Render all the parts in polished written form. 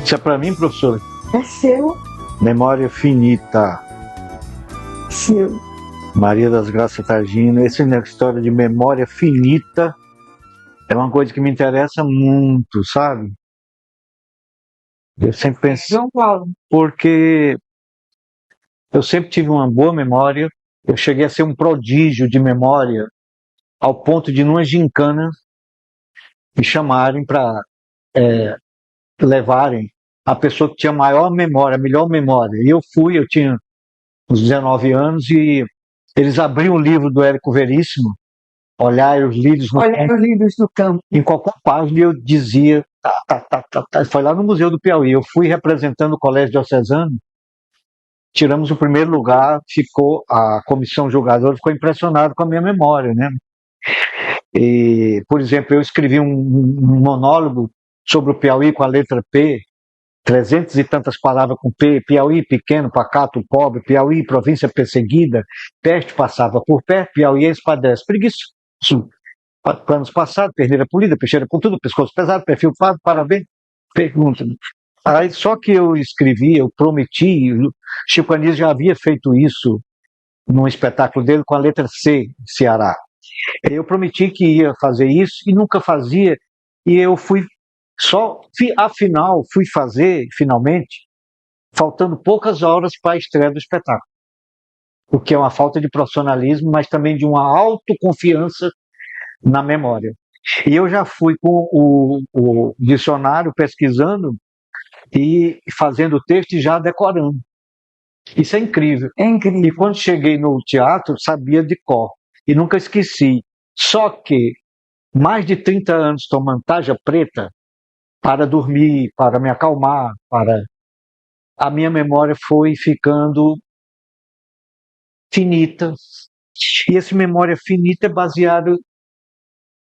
Isso é para mim, professor? É seu, Memória finita. seu. Maria das Graças Targino. Essa história de memória finita é uma coisa que me interessa muito, sabe? Eu sempre penso, João Paulo, porque eu sempre tive uma boa memória. Eu cheguei a ser um prodígio de memória, ao ponto de, numa gincana, me chamarem para levarem a pessoa que tinha maior memória, melhor memória. E eu fui, eu tinha uns 19 anos, e eles abriam o livro do Érico Veríssimo, olhar os livros no olha os livros do campo. em qualquer página eu dizia, foi lá no Museu do Piauí, eu fui representando o Colégio Diocesano, tiramos o primeiro lugar, ficou a comissão julgadora ficou impressionada com a minha memória, né? E, por exemplo, eu escrevi um monólogo sobre o Piauí com a letra P, 300 e tantas palavras com P, Piauí pequeno, pacato, pobre, Piauí, província perseguida, peste passava por perto, piauiense padece, preguiça, planos passados, perneira polida, peixeira com tudo, pescoço pesado, perfil pago, parabéns, pergunta. Aí, só que eu escrevi, eu prometi, Chico Anísio já havia feito isso num espetáculo dele com a letra C, Ceará. Eu prometi que ia fazer isso e nunca fazia, e eu fui afinal, fui fazer, finalmente, faltando poucas horas para a estreia do espetáculo. O que é uma falta de profissionalismo, mas também de uma autoconfiança na memória. E eu já fui com o dicionário pesquisando e fazendo o texto e já decorando. Isso é incrível. É incrível. E quando cheguei no teatro, sabia de cor. E nunca esqueci. Só que mais de 30 anos tomando tarja preta para dormir, para me acalmar, a minha memória foi ficando finita. E essa memória finita é baseada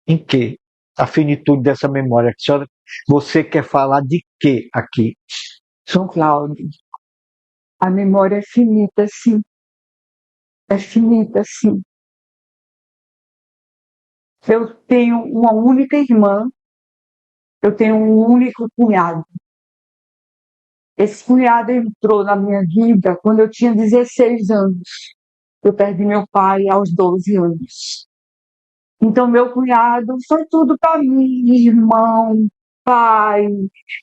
em quê? A finitude dessa memória. Senhora, você quer falar de quê aqui? João Cláudio, a memória é finita, sim. É finita, sim. Eu tenho uma única irmã, eu tenho um único cunhado. Esse cunhado entrou na minha vida quando eu tinha 16 anos. Eu perdi meu pai aos 12 anos. Então, meu cunhado foi tudo para mim: irmão, pai,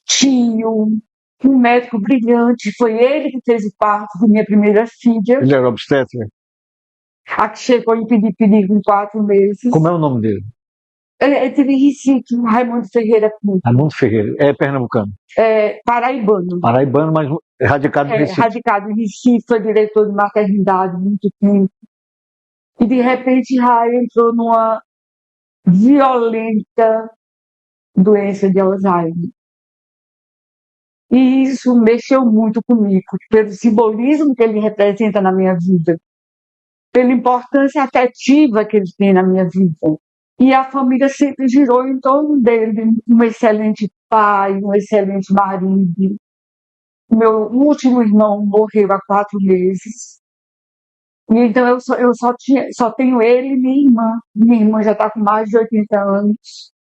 tio, um médico brilhante. Foi ele que fez o parto da minha primeira filha, Ele era obstetra? a que chegou em pedir com 4 meses. Como é o nome dele? É de Recife, Raimundo Ferreira Pinto. Raimundo Ferreira. É pernambucano. É paraibano. Paraibano, mas radicado em Recife. Radicado em Recife, foi diretor de maternidade muito tempo. E de repente Rai entrou numa violenta doença de Alzheimer. E isso mexeu muito comigo, pelo simbolismo que ele representa na minha vida, pela importância afetiva que ele tem na minha vida. E a família sempre girou em torno dele, um excelente pai, um excelente marido. Meu último irmão morreu há 4 meses. E então eu só tenho ele e minha irmã. Minha irmã já está com mais de 80 anos.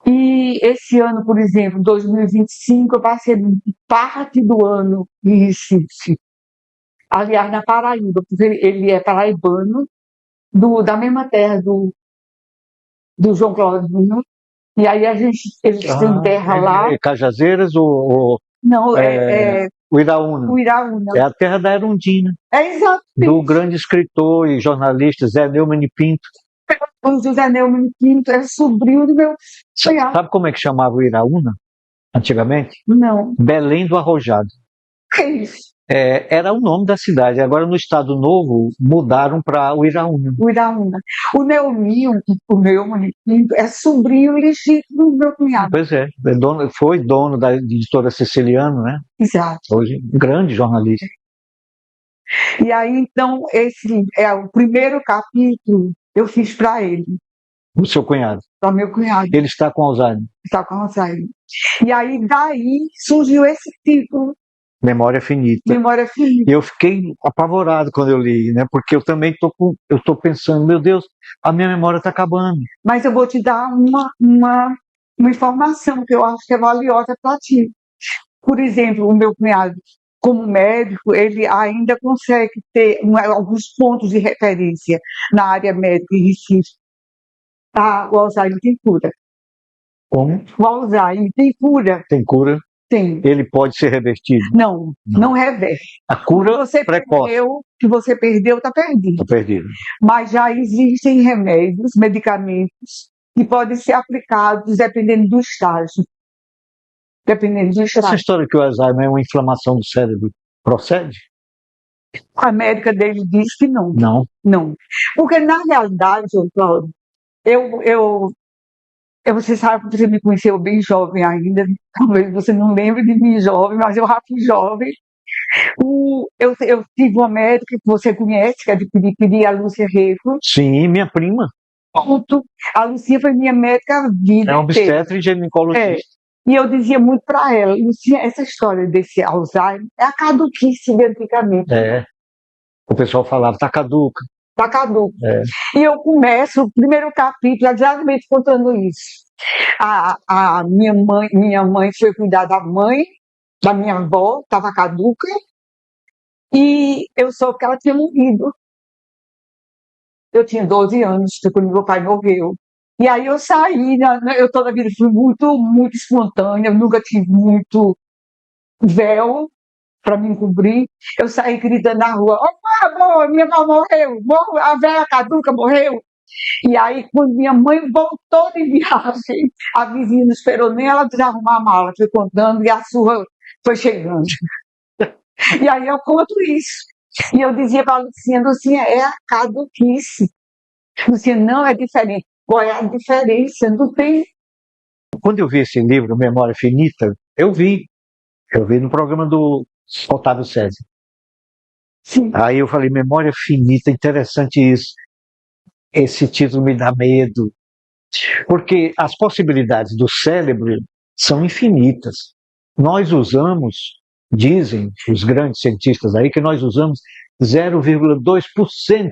E esse ano, por exemplo, 2025, eu passei parte do ano em Recife. Aliás, na Paraíba, porque ele é paraibano, da mesma terra do João Claudinho. E aí eles têm terra lá. É Cajazeiras ou Não, é o Iraúna? o Iraúna. É a terra da Erundina, É exato. do grande escritor e jornalista Zé Neumann e Pinto. O José Neumann Pinto é sobrinho do meu cunhado. Sabe como é que chamava o Iraúna antigamente? Não. Belém do Arrojado. Que isso? Era o nome da cidade. Agora, no Estado Novo, mudaram para o Iraúna. O Iraúna. O Neumann Pinto, é sobrinho legítimo do meu cunhado. Pois é, foi dono da editora Siciliano, né? Exato. Hoje, um grande jornalista. E aí, então, esse é o primeiro capítulo eu fiz para ele. O seu cunhado? Para meu cunhado. Ele está com Alzheimer? Está com Alzheimer. E aí, daí, surgiu esse título. Memória finita. Memória finita. E eu fiquei apavorado quando eu li, né? Porque eu também estou pensando, meu Deus, a minha memória está acabando. Mas eu vou te dar uma informação que eu acho que é valiosa para ti. Por exemplo, o meu cunhado, como médico, ele ainda consegue ter alguns pontos de referência na área médica em Recife. O Alzheimer tem cura. Como? O Alzheimer tem cura. Tem cura? Tem. Ele pode ser revertido? Não reverte. A cura precoce. O que você perdeu, está perdido. Está perdido. Mas já existem remédios, medicamentos, que podem ser aplicados dependendo do estágio. Dependendo do estágio. Essa história que o Alzheimer é uma inflamação do cérebro procede? A médica dele diz que não. Não. Porque, na realidade, Cláudio, você sabe que você me conheceu bem jovem ainda, talvez você não lembre de mim jovem, mas eu já fui jovem. Eu tive uma médica que você conhece, que é de Piripiri, a Lúcia Revo. Sim, minha prima. Ponto. A Lucia foi minha médica a vida. É uma obstetra e ginecologista. E eu dizia muito para ela, Lucia, essa história desse Alzheimer é a caduquice de antigamente. O pessoal falava, tá caduca. Tá caduca. E eu começo o primeiro capítulo exatamente contando isso. A minha mãe foi cuidar da mãe, da minha avó, estava caduca, e eu soube que ela tinha morrido. Eu tinha 12 anos, quando meu pai morreu. E aí eu saí, eu toda a vida fui muito, muito espontânea, eu nunca tive muito véu para me encobrir. Eu saí gritando na rua, minha avó morreu, a velha caduca morreu. E aí, quando minha mãe voltou de viagem, a vizinha não esperou nem ela desarrumar a mala, foi contando, e a surra foi chegando. E aí eu conto isso. E eu dizia para a Lucinha, é a caduquice. Lucinha, não é diferente. Qual é a diferença? Não tem. Quando eu vi esse livro, Memória Finita, eu vi no programa do Otávio César. Sim. Aí eu falei, Memória Finita, interessante isso. Esse título me dá medo. Porque as possibilidades do cérebro são infinitas. Nós usamos, dizem os grandes cientistas aí, que nós usamos 0,2%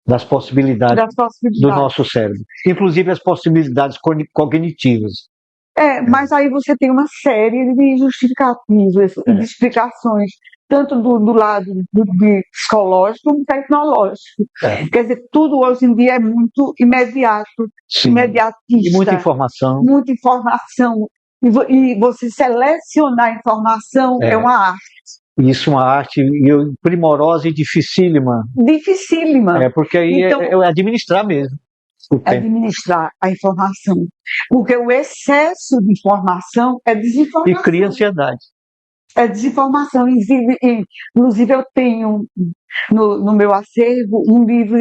das possibilidades do nosso cérebro. Inclusive as possibilidades cognitivas. Mas aí você tem uma série de justificativas e de explicações, tanto do lado psicológico como tecnológico. Quer dizer, tudo hoje em dia é muito imediato, imediatista. E muita informação. Muita informação. E você selecionar a informação é uma arte. Isso é uma arte primorosa e dificílima. Dificílima. Porque aí é administrar mesmo. Administrar a informação. Porque o excesso de informação é desinformação. E cria ansiedade. É desinformação. Inclusive, eu tenho no meu acervo um livro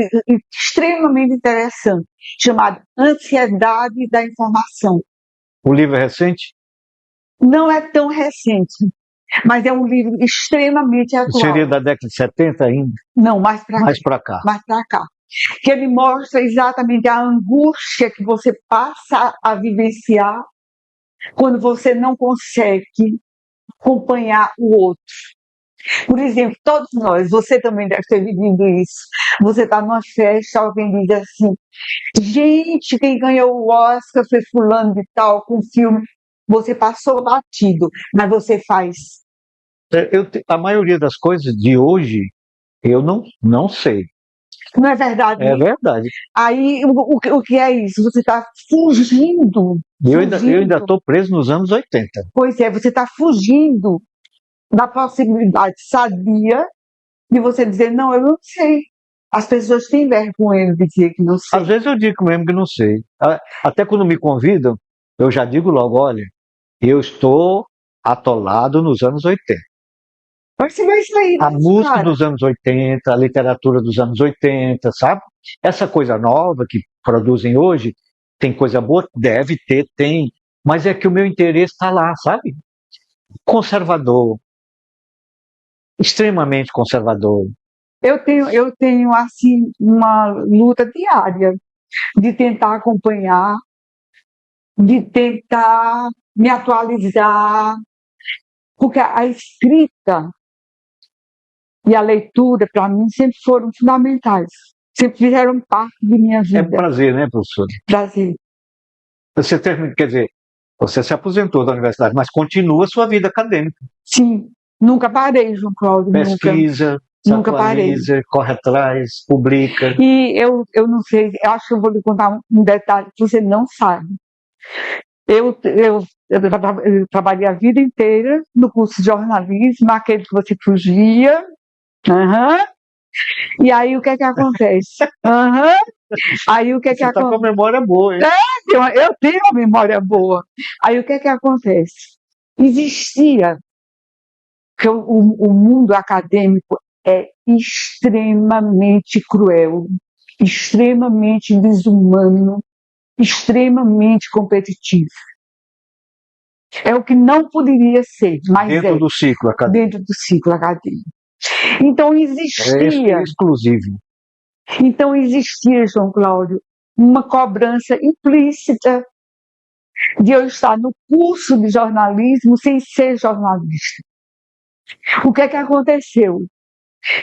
extremamente interessante, chamado Ansiedade da Informação. O livro é recente? Não é tão recente, mas é um livro extremamente atual. Seria da década de 70 ainda? Não, mais para cá. Mais para cá. Que ele mostra exatamente a angústia que você passa a vivenciar quando você não consegue acompanhar o outro. Por exemplo, todos nós, você também deve ter vivido isso. Você está numa festa, alguém diz assim, gente, quem ganhou o Oscar foi fulano de tal, com filme. Você passou batido, mas você faz. A maioria das coisas de hoje, eu não sei. Não é verdade? É verdade. Aí, o que é isso? Você está fugindo. Eu ainda estou preso nos anos 80. Pois é, você está fugindo da possibilidade sadia de você dizer, não, eu não sei. As pessoas têm vergonha de dizer que não sei. Às vezes eu digo mesmo que não sei. Até quando me convidam, eu já digo logo, olha, eu estou atolado nos anos 80. Mas você vai sair. A música dos anos 80, a literatura dos anos 80, sabe? Essa coisa nova que produzem hoje, tem coisa boa? Deve ter, tem. Mas é que o meu interesse está lá, sabe? Conservador. Extremamente conservador. Eu tenho assim, uma luta diária de tentar acompanhar, de tentar me atualizar, porque a escrita e a leitura, para mim, sempre foram fundamentais. Sempre fizeram parte de minha vida. É um prazer, né, professor? Prazer. Você termina, quer dizer, Você se aposentou da universidade, mas continua a sua vida acadêmica. Sim, nunca parei, João Cláudio, Pesquisa, se nunca parei. atualiza, corre atrás, publica. E eu não sei, acho que eu vou lhe contar um detalhe que você não sabe. Eu trabalhei a vida inteira no curso de jornalismo, aquele que você fugia. Uhum. E aí o que é que acontece? Uhum. Aí o que é que Você está com a memória boa, hein? Eu tenho uma memória boa. Aí o que é que acontece? Existia, que o mundo acadêmico é extremamente cruel, extremamente desumano, extremamente competitivo. É o que não poderia ser, mas dentro do ciclo acadêmico. Dentro do ciclo acadêmico. Então existia. É exclusivo. Então existia, João Cláudio, uma cobrança implícita de eu estar no curso de jornalismo sem ser jornalista. O que é que aconteceu?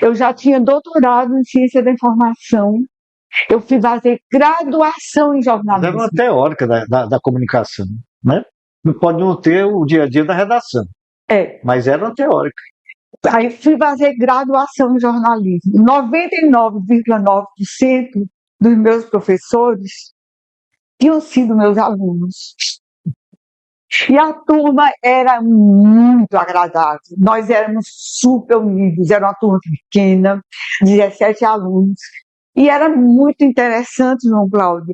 Eu já tinha doutorado em ciência da informação, eu fui fazer graduação em jornalismo. Era uma teórica da comunicação, né? Não pode não ter o dia a dia da redação, mas era uma teórica. Aí fui fazer graduação em jornalismo. 99,9% dos meus professores tinham sido meus alunos. E a turma era muito agradável. Nós éramos super unidos, era uma turma pequena, 17 alunos. E era muito interessante, João Cláudio,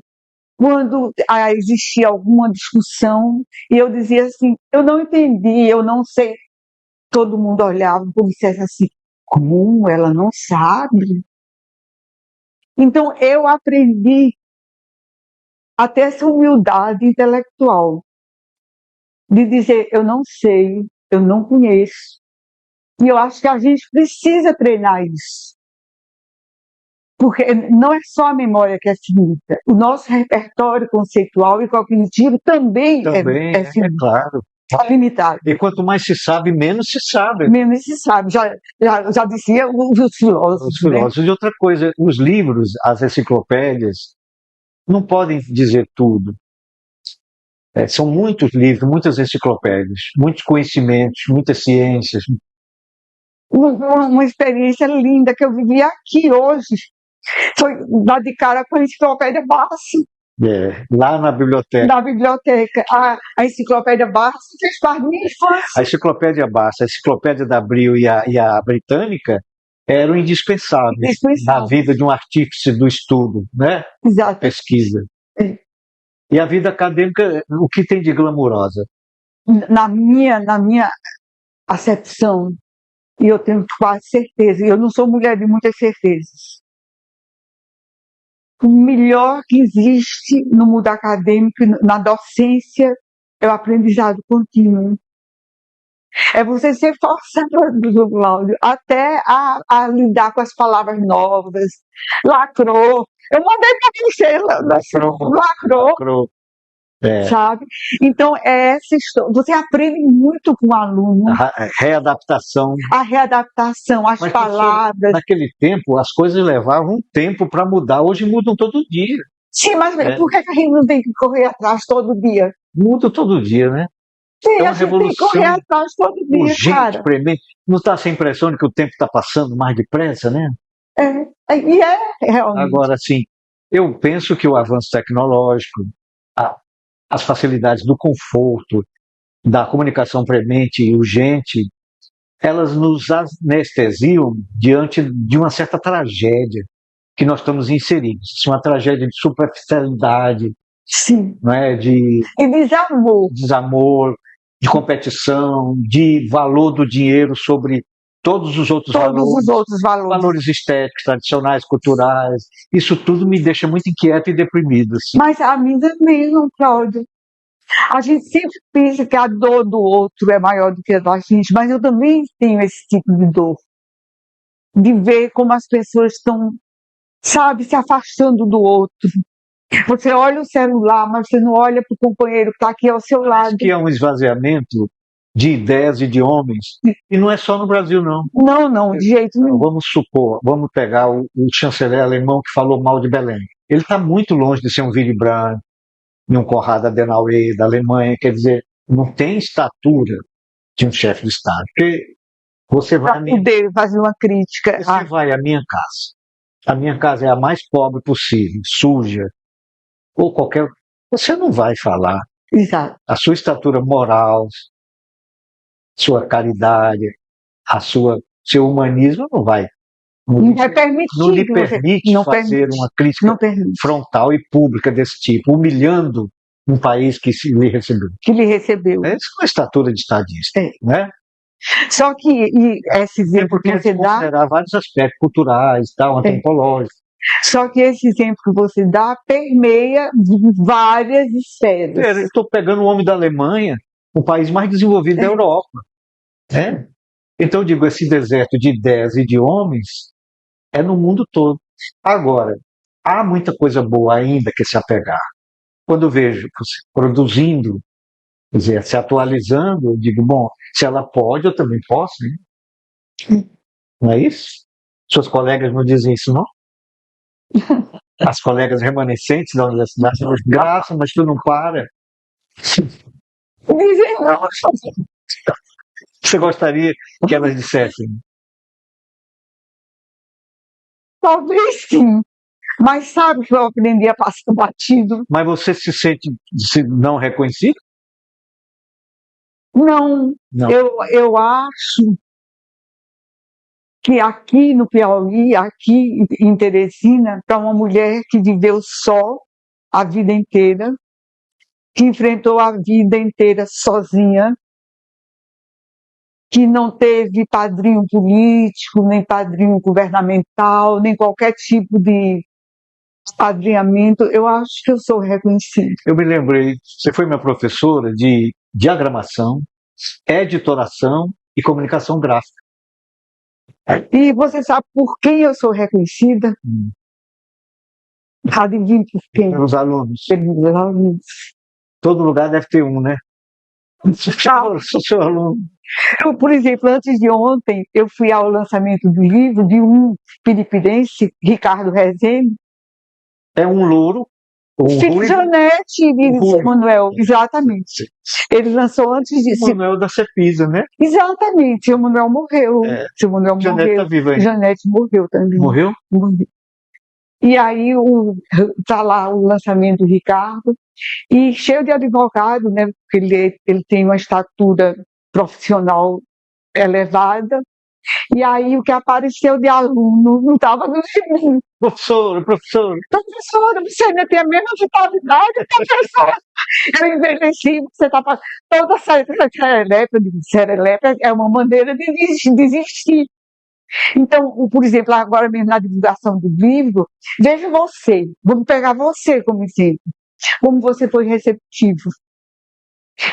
quando existia alguma discussão e eu dizia assim, eu não entendi, eu não sei. Todo mundo olhava como se dissesse assim, como ela não sabe? Então eu aprendi a ter essa humildade intelectual de dizer, eu não sei, eu não conheço. E eu acho que a gente precisa treinar isso. Porque não é só a memória que é finita. O nosso repertório conceitual e cognitivo também é finito. É claro. É limitado. E quanto mais se sabe, menos se sabe. Menos se sabe. Já dizia os filósofos. Os filósofos. Né? E outra coisa, os livros, as enciclopédias, não podem dizer tudo. São muitos livros, muitas enciclopédias, muitos conhecimentos, muitas ciências. Uma experiência linda que eu vivi aqui hoje foi dar de cara com a enciclopédia Barça. Lá na biblioteca. Na biblioteca. A enciclopédia Barça fez parte da minha infância. A enciclopédia Barça, a enciclopédia da Abril e a britânica eram indispensáveis na vida de um artífice do estudo, né? Exato. Pesquisa. E a vida acadêmica, o que tem de glamurosa? Na minha acepção, e eu tenho quase certeza, e eu não sou mulher de muitas certezas, o melhor que existe no mundo acadêmico, na docência, é o aprendizado contínuo. É você ser forçado, Cláudio, até a lidar com as palavras novas. Lacrou. Eu mandei para você, lacrou. Sabe? Então, essa história. Você aprende muito com o aluno. A readaptação. A readaptação, as palavras. Naquele tempo, as coisas levavam um tempo para mudar. Hoje mudam todo dia. Sim, mas por que a gente não tem que correr atrás todo dia? Muda todo dia, né? Sim, é uma revolução tem que correr atrás todo dia, urgente, cara. premente. Não está sem impressão de que o tempo está passando mais depressa, né? E realmente. Agora, sim, eu penso que o avanço tecnológico, as facilidades do conforto, da comunicação premente e urgente, elas nos anestesiam diante de uma certa tragédia que nós estamos inseridos. Uma tragédia de superficialidade, sim. Não é? E desamor, de competição, de valor do dinheiro sobre todos os outros valores estéticos, tradicionais, culturais. Isso tudo me deixa muito inquieto e deprimido. Assim. Mas a mim também, João Cláudio. A gente sempre pensa que a dor do outro é maior do que a da gente, mas eu também tenho esse tipo de dor. De ver como as pessoas estão, sabe, se afastando do outro. Você olha o celular, mas você não olha para o companheiro que está aqui ao seu lado. Acho que é um esvaziamento de ideias e de homens. E não é só no Brasil, não. Não, de jeito nenhum. Vamos pegar o chanceler alemão que falou mal de Belém. Ele está muito longe de ser um Willy Brandt, em um Konrad Adenauer da Alemanha, quer dizer, não tem estatura de um chefe de Estado. Porque você vai, Para poder fazer uma crítica. você vai à minha casa. A minha casa é a mais pobre possível, suja, ou qualquer. Você não vai falar. Exato. A sua estatura moral, sua caridade, seu humanismo não vai. Não é permitido. Não lhe permite não fazer permite, uma crítica não permite. frontal e pública desse tipo, humilhando um país que lhe recebeu. Que lhe recebeu. Essa é uma estatura de estadista, né? Só que esse exemplo que você dá, considerar vários aspectos culturais, tal, antropológicos. Só que esse exemplo que você dá permeia várias esferas. Eu estou pegando o homem da Alemanha, o país mais desenvolvido da Europa, né? Então eu digo, esse deserto de ideias e de homens é no mundo todo. Agora, há muita coisa boa ainda que se apegar. Quando eu vejo você produzindo, quer dizer, se atualizando, eu digo, bom, se ela pode, eu também posso, né? Não é isso? Suas colegas não dizem isso, não? As colegas remanescentes da universidade, graça, mas tu não para. Dizem não. Você gostaria que elas dissessem? Talvez sim. Mas sabe que eu aprendi a passar batido? Mas você se sente não reconhecido? Não. Eu acho que aqui no Piauí, aqui em Teresina, para uma mulher que viveu só a vida inteira, que enfrentou a vida inteira sozinha, que não teve padrinho político, nem padrinho governamental, nem qualquer tipo de padrinhamento, eu acho que eu sou reconhecida. Eu me lembrei, você foi minha professora de diagramação, editoração e comunicação gráfica. E você sabe por quem eu sou reconhecida? Adivinha por quem? Pelos alunos. Pelos alunos. Todo lugar deve ter um, né? Sou seu aluno. Eu, por exemplo, antes de ontem, eu fui ao lançamento do livro de um piripirense, Ricardo Rezende. É um louro. Filho de Janete e Manuel, exatamente. Ele lançou antes disso. Manuel da Cepisa, né? Exatamente, o Manuel morreu. Seu Manuel Janete morreu. Tá viva aí. Janete morreu também. Morreu? Morreu. E aí está lá o lançamento do Ricardo, e cheio de advogado, né? Porque ele tem uma estatura profissional elevada. E aí o que apareceu de aluno não estava no gibi. Professora, você ainda tem a mesma vitalidade, professora. Eu envelheci, você está toda serelepe é uma maneira de desistir. Então, por exemplo, agora mesmo na divulgação do livro, veja você, vamos pegar você como exemplo, como você foi receptivo.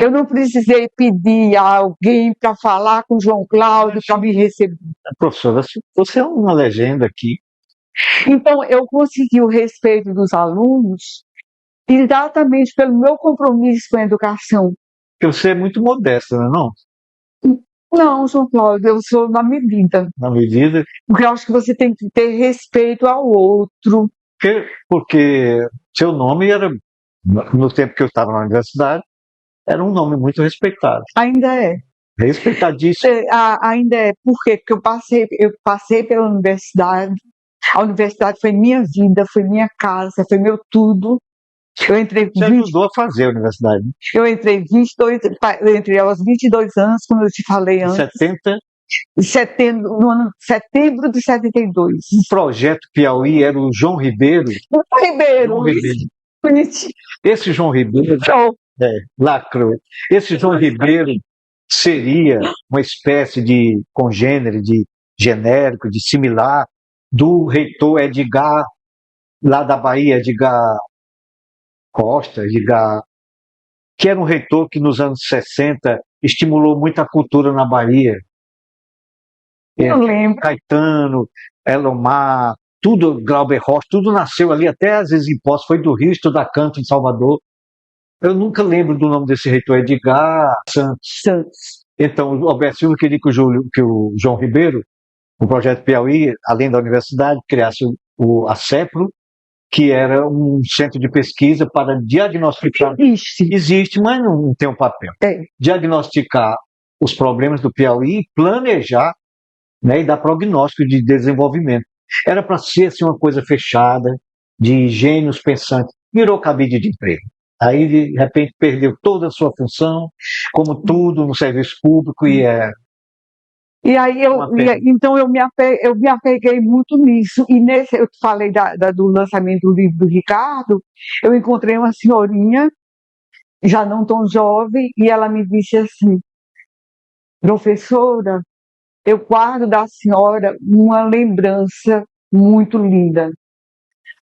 Eu não precisei pedir a alguém para falar com o João Cláudio para me receber. Professora, você é uma legenda aqui. Então, eu consegui o respeito dos alunos exatamente pelo meu compromisso com a educação. Porque você é muito modesta, não é não? Não, João Cláudio, eu sou na medida. Na medida? Porque eu acho que você tem que ter respeito ao outro. Porque seu nome era, no tempo que eu estava na universidade, era um nome muito respeitado. Ainda é. Respeitadíssimo. Ainda é. Por quê? Porque eu passei pela universidade. A universidade foi minha vida, foi minha casa, foi meu tudo. Você ajudou a fazer a universidade. Eu entrei aos 22 anos, como eu te falei antes. Setembro de 72. O projeto Piauí era o João Ribeiro. João Ribeiro. Esse João Ribeiro lacrou. Esse João Ribeiro seria uma espécie de congênere, de genérico, de similar do reitor Edgar, lá da Bahia, Edgar Costa, que era um reitor que nos anos 60 estimulou muito a cultura na Bahia. Eu lembro. Caetano, Elomar, tudo, Glauber Rocha, tudo nasceu ali, até às vezes impostos, foi do Rio estudar canto em Salvador. Eu nunca lembro do nome desse reitor, Edgar Santos. Então, o Alberto Silva queria que o João Ribeiro, o projeto Piauí, além da universidade, criasse a CEPRO, que era um centro de pesquisa para diagnosticar. Existe, mas não tem um papel. Diagnosticar os problemas do Piauí e planejar, né, e dar prognóstico de desenvolvimento. Era para ser assim, uma coisa fechada, de gênios pensantes. Virou cabide de emprego. Aí, de repente, perdeu toda a sua função, como tudo no serviço público, e aí então eu me apeguei muito nisso. E nesse, eu te falei do lançamento do livro do Ricardo, eu encontrei uma senhorinha, já não tão jovem, e ela me disse assim: professora, eu guardo da senhora uma lembrança muito linda.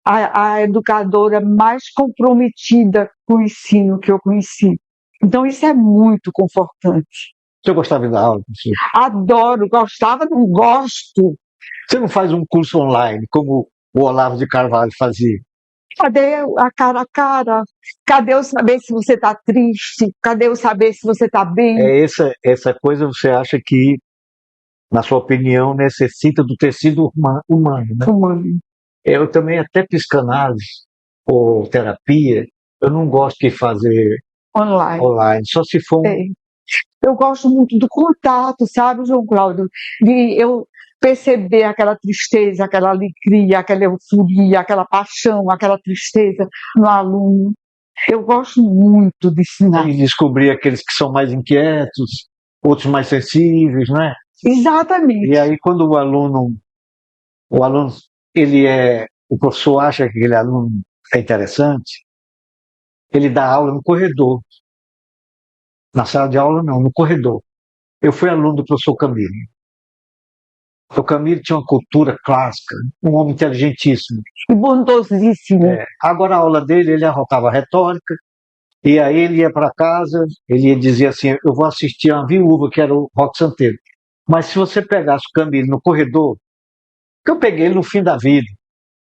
A educadora mais comprometida com o ensino que eu conheci. Então, isso é muito confortante. Você gostava da aula, professor? Adoro, gostava, não gosto. Você não faz um curso online, como o Olavo de Carvalho fazia? Cadê a cara a cara? Cadê eu saber se você está triste? Cadê eu saber se você está bem? Essa coisa você acha que, na sua opinião, necessita do tecido humano, né? Humano. Eu também, até psicanálise ou terapia, eu não gosto de fazer online, só se for Eu gosto muito do contato, sabe, João Cláudio? De eu perceber aquela tristeza, aquela alegria, aquela euforia, aquela paixão, aquela tristeza no aluno. Eu gosto muito de ensinar. E descobrir aqueles que são mais inquietos, outros mais sensíveis, não é? Exatamente. E aí, quando o aluno, o professor acha que aquele aluno é interessante, ele dá aula no corredor. Na sala de aula, não, no corredor. Eu fui aluno do professor Camilo. O Camilo tinha uma cultura clássica, um homem inteligentíssimo. E bondosíssimo. Agora, a aula dele, ele arrotava retórica, e aí ele ia para casa, ele dizia assim: eu vou assistir a uma viúva, que era o Roque Santeiro. Mas se você pegasse o Camilo no corredor, que eu peguei ele no fim da vida,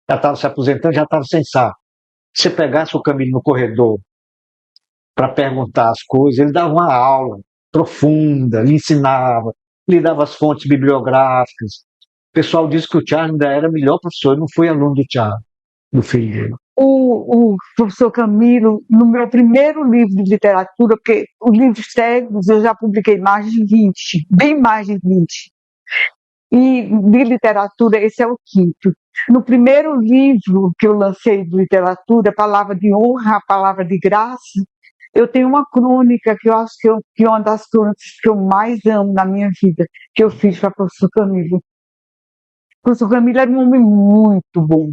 já estava se aposentando, já estava sem saco. Se você pegasse o Camilo no corredor para perguntar as coisas, ele dava uma aula profunda, lhe ensinava, lhe dava as fontes bibliográficas. O pessoal disse que o Charles ainda era melhor professor, eu não fui aluno do Charles, do filho dele. O professor Camilo, no meu primeiro livro de literatura, porque os livros técnicos eu já publiquei mais de 20, bem mais de 20. E de literatura, esse é o 5º. No primeiro livro que eu lancei de literatura, Palavra de Honra, Palavra de Graça, eu tenho uma crônica que eu acho que é uma das crônicas que eu mais amo na minha vida, que eu fiz para o professor Camilo. O professor Camilo era um homem muito bom.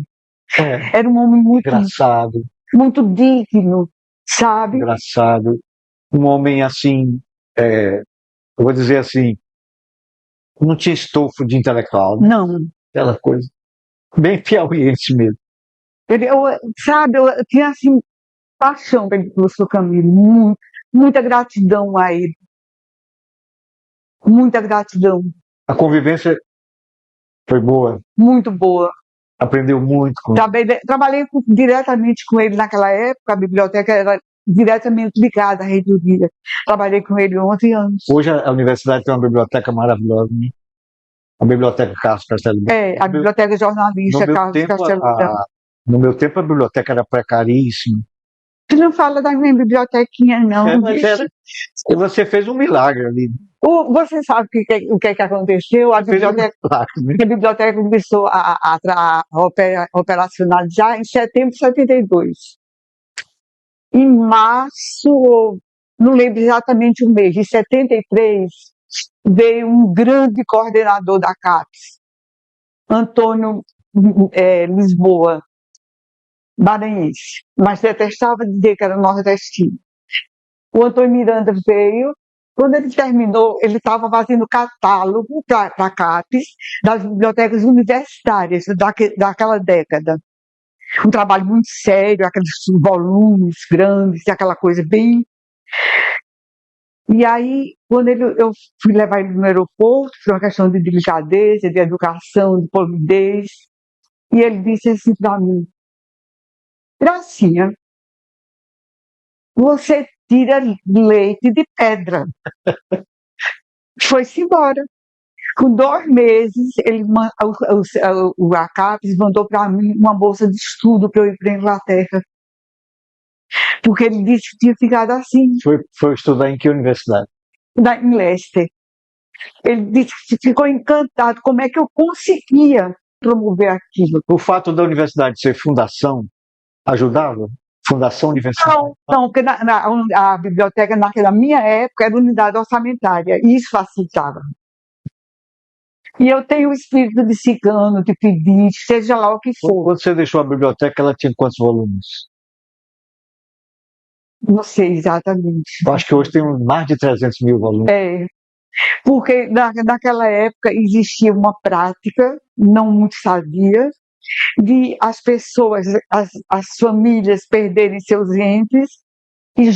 Era um homem muito engraçado, muito digno, sabe? Engraçado. Um homem assim, eu vou dizer assim, não tinha estofo de intelectual. Né? Não. Aquela coisa bem piauiense mesmo. Eu tinha assim, paixão pelo professor Camilo, muita gratidão a ele. Muita gratidão. A convivência foi boa? Muito boa. Aprendeu muito com ele? Trabalhei diretamente com ele naquela época, a biblioteca era diretamente ligada à reitoria. Trabalhei com ele 11 anos. Hoje a universidade tem uma biblioteca maravilhosa, né? A biblioteca Carlos Castelo Branco. A biblioteca jornalista Carlos Castelo Branco. No meu tempo a biblioteca era precaríssima. Tu não fala da minha bibliotequinha, não. E você fez um milagre ali. Você sabe o que aconteceu? A biblioteca começou a operacionalizar em setembro de 72. Em março, não lembro exatamente o mês, de 73, veio um grande coordenador da CAPES, Antônio Lisboa, maranhense, mas detestava dizer que era nordestino. O Antônio Miranda veio. Quando ele terminou, ele estava fazendo catálogo para a CAPES das bibliotecas universitárias daquela década. Um trabalho muito sério, aqueles volumes grandes, aquela coisa bem... E aí, quando eu fui levar ele no aeroporto, por uma questão de delicadeza, de educação, de polidez, e ele disse assim para mim: Gracinha, você tira leite de pedra. Foi-se embora. Com 2 meses, a CAPES mandou para mim uma bolsa de estudo para eu ir para a Inglaterra. Porque ele disse que tinha ficado assim, Foi estudar em que universidade? em Leicester. Ele disse que ficou encantado como é que eu conseguia promover aquilo. O fato da universidade ser fundação ajudava? Fundação universitária? Não, porque a biblioteca naquela minha época era unidade orçamentária, e isso facilitava. E eu tenho o espírito de cigano, de pedinte, seja lá o que for. Quando você deixou a biblioteca, ela tinha quantos volumes? Não sei exatamente. Eu acho que hoje tem mais de 300 mil volumes. Porque naquela época existia uma prática, não muito sadia, de as pessoas, as famílias perderem seus entes e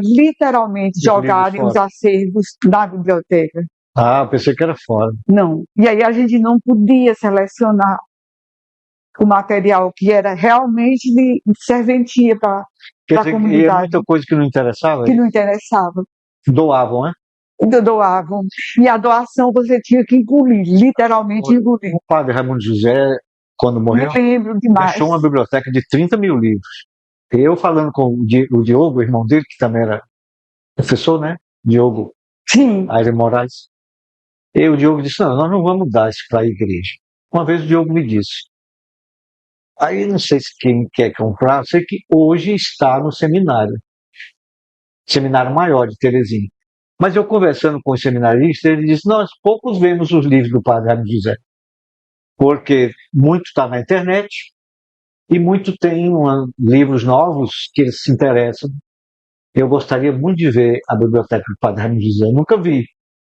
literalmente jogarem os acervos na biblioteca. Ah, pensei que era fora. Não. E aí a gente não podia selecionar o material que era realmente de serventia para a comunidade. E é muita coisa que não interessava? Que não interessava. Doavam, né? Doavam. E a doação você tinha que engolir, literalmente engolir. O padre Raimundo José, quando morreu, me lembro demais, deixou uma biblioteca de 30 mil livros. Eu falando com o Diogo, o irmão dele, que também era professor, né? Diogo Aire Moraes. E o Diogo disse, não, nós não vamos dar isso para a igreja. Uma vez o Diogo me disse, aí não sei se quem quer comprar, sei que hoje está no seminário maior de Teresina. Mas eu conversando com os seminaristas, ele disse, nós poucos vemos os livros do padre Raimundo José, porque muito está na internet e muito tem livros novos que eles se interessam. Eu gostaria muito de ver a biblioteca do padre Raimundo José, eu nunca vi,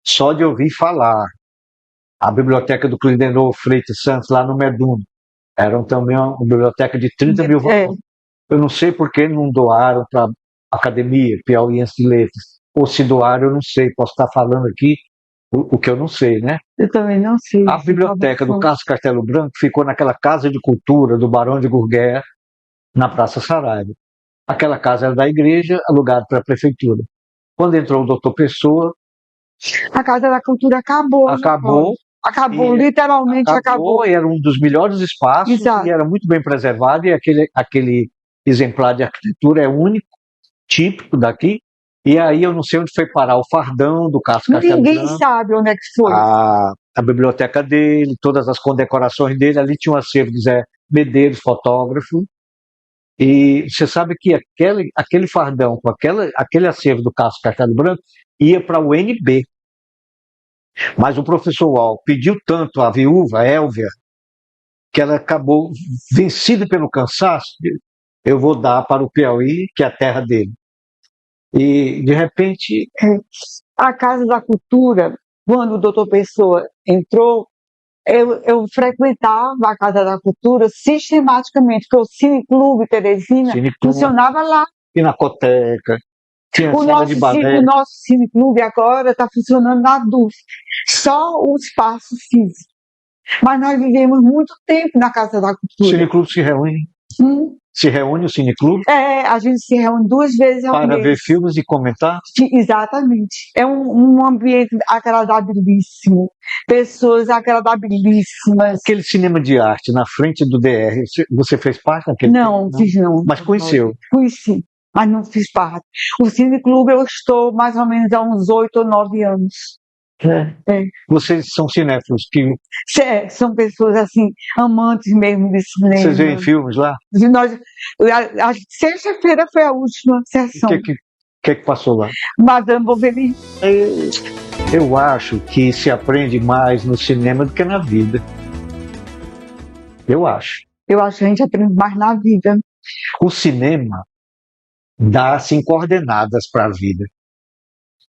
só de ouvir falar. A biblioteca do Clidenor Freitas Santos, lá no Meduno, era também uma biblioteca de 30 mil volumes. Eu não sei por que não doaram para a Academia Piauiense de Letras. Ou se doaram, eu não sei. Posso estar falando aqui o que eu não sei, né? Eu também não sei. A biblioteca do Carlos Castelo Branco ficou naquela Casa de Cultura do Barão de Gurguer, na Praça Saraiva. Aquela casa era da igreja, alugada para a prefeitura. Quando entrou o doutor Pessoa... A Casa da Cultura acabou. Acabou, literalmente acabou. Era um dos melhores espaços. Exato. E era muito bem preservado, e aquele exemplar de arquitetura é único, típico daqui. E aí eu não sei onde foi parar o fardão do Carlos Castelo Branco. Ninguém sabe onde é que foi. A biblioteca dele, todas as condecorações dele, ali tinha um acervo de Zé Medeiros, fotógrafo. E você sabe que aquele fardão com aquele acervo do Carlos Castelo Branco ia para o UNB. Mas o professor Ual pediu tanto à viúva, Élvia, que ela acabou vencida pelo cansaço. Eu vou dar para o Piauí, que é a terra dele. E, de repente... A Casa da Cultura, quando o doutor Pessoa entrou, eu frequentava a Casa da Cultura sistematicamente, porque o Cineclube Teresina funcionava lá. Pinacoteca, tinha o nosso Cineclube agora está funcionando na DUF, só o espaço físico. Mas nós vivemos muito tempo na Casa da Cultura. O Cineclube se reúne? Se reúne o Cineclube? A gente se reúne 2 vezes ao mês. Para ver filmes e comentar? Exatamente. É um ambiente agradabilíssimo. Pessoas agradabilíssimas. Aquele cinema de arte na frente do DR, você fez parte daquele? Não, fiz não. Mas conheceu? Conheci, mas não fiz parte. O Cineclube eu estou mais ou menos há uns 8 ou 9 anos. Vocês são cinéfilos que... São pessoas assim, amantes mesmo de cinema. Vocês veem filmes lá? A sexta-feira foi a última sessão. O que passou lá? Madame Bovary. Eu acho que se aprende mais no cinema do que na vida. Eu acho. Eu acho que a gente aprende mais na vida. O cinema dá assim coordenadas para a vida.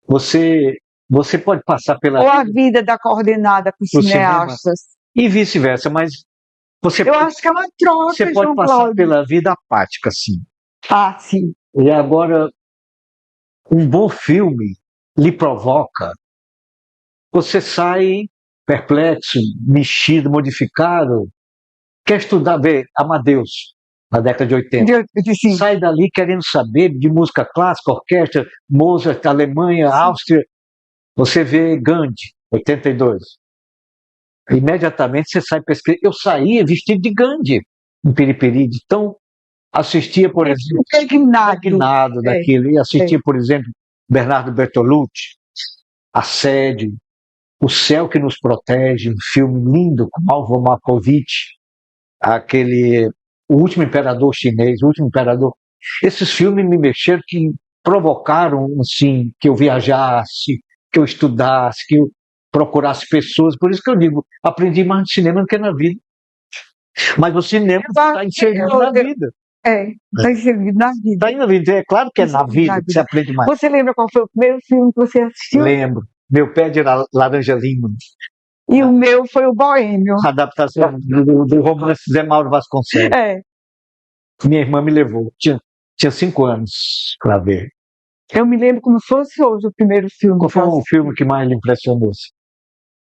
Você pode passar pela... Ou a vida dá coordenada para os cineastas. E vice-versa, mas eu acho que é uma troca, você pode passar pela vida apática, sim. Sim. E agora, um bom filme lhe provoca. Você sai perplexo, mexido, modificado. Quer estudar, ver Amadeus, na década de 80. Sim. Sai dali querendo saber de música clássica, orquestra, Mozart, Alemanha, Áustria. Você vê Gandhi, 82. Imediatamente você sai pesquisando. Eu saía vestido de Gandhi, em Periperi, então assistia, por exemplo, impregnado. daquilo, e assistia, por exemplo, Bernardo Bertolucci, Assédio, O Céu que Nos Protege, um filme lindo com Alvo Markovitch, aquele O Último Imperador Chinês, O Último Imperador. Esses filmes me mexeram, que provocaram, assim, que eu viajasse, que eu estudasse, que eu procurasse pessoas. Por isso que eu digo, aprendi mais no cinema do que na vida. Mas o cinema está inserido na vida. Está inserido na vida. Está na vida. É claro que é na vida que você aprende mais. Você lembra qual foi o primeiro filme que você assistiu? Lembro. Meu Pé de Laranja Lima. E o meu foi o Boêmio. A adaptação do romance Zé Mauro Vasconcelos. Minha irmã me levou. Tinha 5 anos para ver. Eu me lembro como se fosse hoje o primeiro filme. Qual foi o filme que mais lhe impressionou?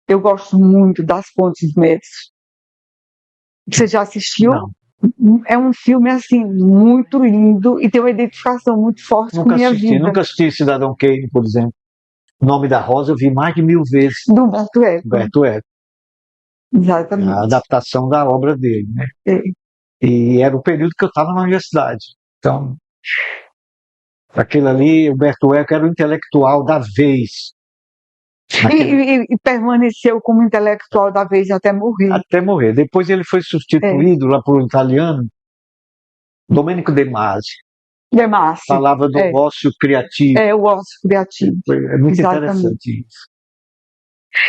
Eu gosto muito das Pontes Médicas. Você já assistiu? Não. É um filme, assim, muito lindo e tem uma identificação muito forte com a minha vida. Nunca assisti Cidadão Kane, por exemplo. O Nome da Rosa eu vi mais de 1000 vezes. Do Humberto Eco. Humberto Eco. Exatamente. A adaptação da obra dele, né? É. E era o período que eu estava na universidade. Então, aquele ali, Humberto Eco era o intelectual da vez. E permaneceu como intelectual da vez até morrer. Até morrer. Depois ele foi substituído lá por um italiano, Domenico De Masi. De Masi. Falava do ócio criativo. O ócio criativo. É muito interessante isso.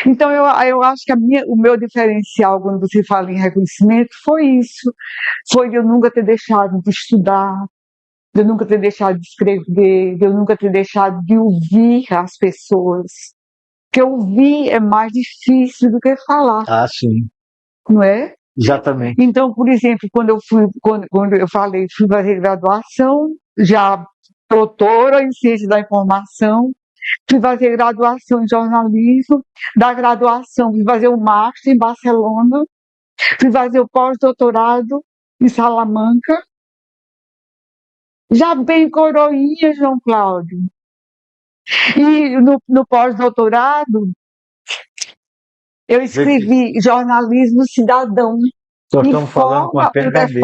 Então, eu acho que o meu diferencial quando você fala em reconhecimento foi isso. Foi de eu nunca ter deixado de estudar, de eu nunca ter deixado de escrever, de eu nunca ter deixado de ouvir as pessoas. Porque ouvir é mais difícil do que falar. Ah, sim. Não é? Exatamente. Então, por exemplo, quando eu falei, fui fazer graduação, já doutora em ciência da informação, fui fazer graduação em jornalismo, da graduação fui fazer o master em Barcelona, fui fazer o pós-doutorado em Salamanca, já bem coroinha, João Cláudio. E no pós-doutorado, eu escrevi jornalismo cidadão. Nós estamos falando com a PhD.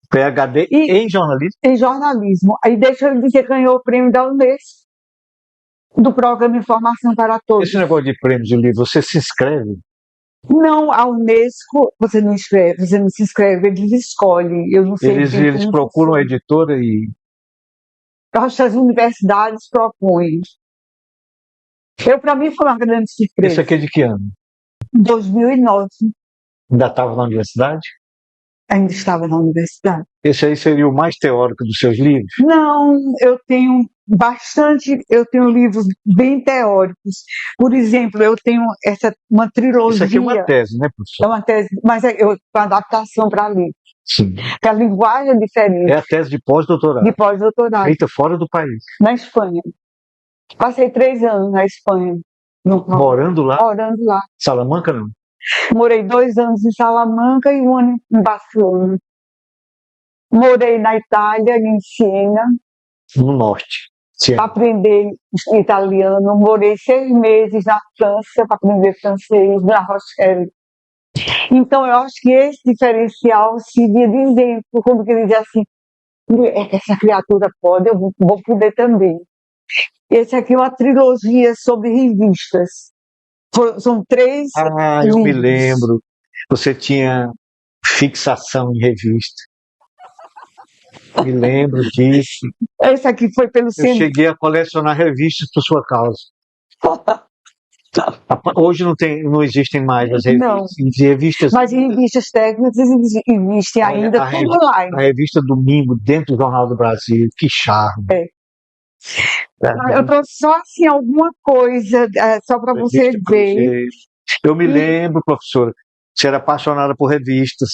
PhD em jornalismo? Em jornalismo. Aí deixa eu dizer que ganhou o prêmio da Unesco, do programa Informação para Todos. Esse negócio de prêmios de livro, você se inscreve? Não, a Unesco, você não se inscreve, eles escolhem. Eu não sei. Eles procuram a editora e. Eu acho que as universidades propõem. Para mim, foi uma grande surpresa. Isso aqui é de que ano? 2009. Ainda estava na universidade? Ainda estava na universidade. Esse aí seria o mais teórico dos seus livros? Não, eu tenho livros bem teóricos. Por exemplo, eu tenho uma trilogia. Isso aqui é uma tese, né, professor? É uma tese, mas é uma adaptação para livro. Sim. Porque a linguagem é diferente. É a tese de pós-doutorado. De pós-doutorado. Feita fora do país. Na Espanha. Passei 3 anos na Espanha. Morando lá? Morando lá. Salamanca, não? Morei 2 anos em Salamanca e 1 ano em Barcelona. Morei na Itália, em Siena. No norte. Para aprender italiano. Morei 6 meses na França para aprender francês, na Rochelle. Então, eu acho que esse diferencial servia de exemplo, como que ele dizia assim, é que essa criatura pode, eu vou poder também. Esse aqui é uma trilogia sobre revistas. São 3 eu me lembro. Você tinha fixação em revista. Me lembro disso. Esse aqui foi pelo Eu cheguei a colecionar revistas por sua causa. Hoje não existem mais as revistas. Não. Revistas. Mas em revistas técnicas existem ainda tudo online. A revista Domingo, dentro do Jornal do Brasil, que charme. Eu trouxe só assim alguma coisa, só para você ver. Eu me lembro, professora, você era apaixonada por revistas.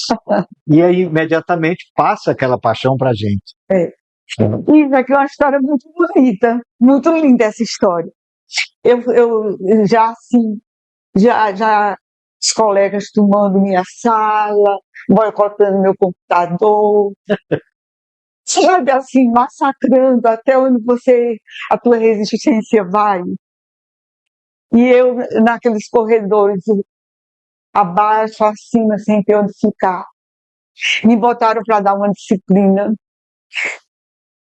E aí, imediatamente, passa aquela paixão para a gente. Isso aqui é uma história muito bonita, muito linda essa história. Eu já assim, já os colegas tomando minha sala, boicotando meu computador, sabe, assim, massacrando até onde a tua resistência vai. E eu, naqueles corredores abaixo, acima, sem ter onde ficar. Me botaram para dar uma disciplina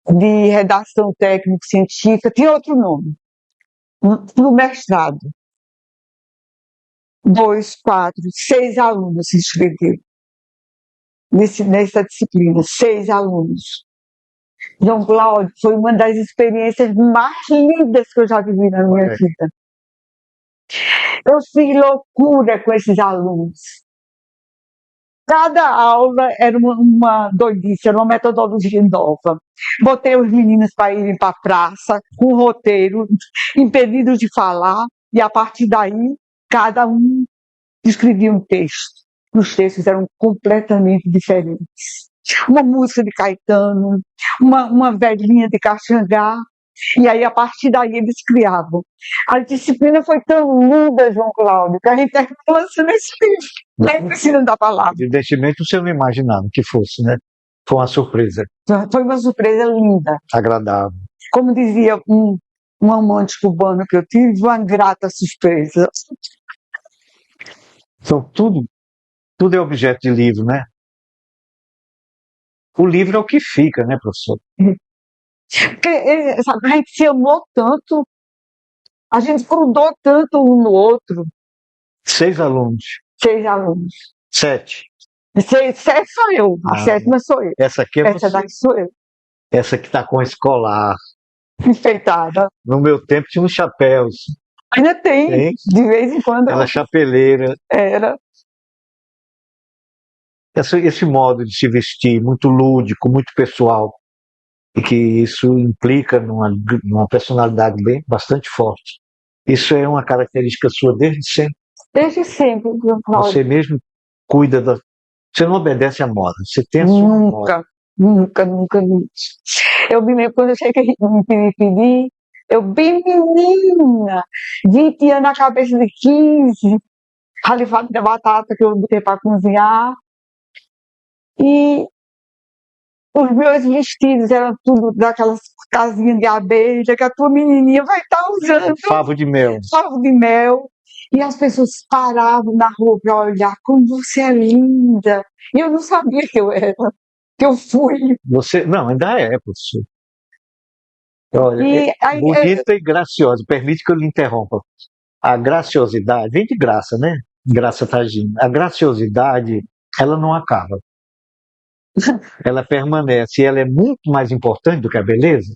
de redação técnico-científica, tinha outro nome, no mestrado. 2, 4, 6 alunos se inscreveram nessa disciplina, 6 alunos. João Cláudio, foi uma das experiências mais lindas que eu já vivi na minha vida. Eu fiz loucura com esses alunos. Cada aula era uma doidice, era uma metodologia nova. Botei os meninos para irem para a praça, com roteiro, impedidos de falar, e a partir daí, cada um escrevia um texto. Os textos eram completamente diferentes. Uma música de Caetano, uma velhinha de Caxangá, e aí a partir daí eles criavam. A disciplina foi tão linda, João Cláudio, que a gente terminou lançando esse livro, nem precisa da palavra. Evidentemente você não imaginava que fosse, né? Foi uma surpresa. Foi uma surpresa linda. Agradável. Como dizia um amante cubano que eu tive, uma grata surpresa. Então tudo é objeto de livro, né? O livro é o que fica, né, professor? Porque, sabe, a gente se amou tanto, a gente grudou tanto um no outro. 6 alunos. 6 alunos. 7. 7 sou eu, a 7ª sou eu. Essa aqui é Essa você. daqui sou eu. Essa que está com escolar. Enfeitada. No meu tempo tinha uns chapéus. Ainda tem, de vez em quando. Ela chapeleira. Era. Esse modo de se vestir, muito lúdico, muito pessoal, e que isso implica numa personalidade bastante forte. Isso é uma característica sua desde sempre? Desde sempre, João Cláudio. Você mesmo cuida da... Você não obedece à moda, você tem a sua moda. Nunca. Eu me lembro quando eu cheguei me pedir, eu bem menina, 20 anos na cabeça de 15, ralifado de batata que eu botei para cozinhar. E os meus vestidos eram tudo daquelas casinhas de abelha que a tua menininha vai estar usando. Favo de mel. Favo de mel. E as pessoas paravam na rua para olhar como você é linda. E eu não sabia que eu era, que eu fui. Você, não, ainda é, professor. Olha, bonita e graciosa. Permite que eu lhe interrompa. A graciosidade, vem de graça, né? Graça Tagina. A graciosidade, ela não acaba. Ela permanece. E ela é muito mais importante do que a beleza?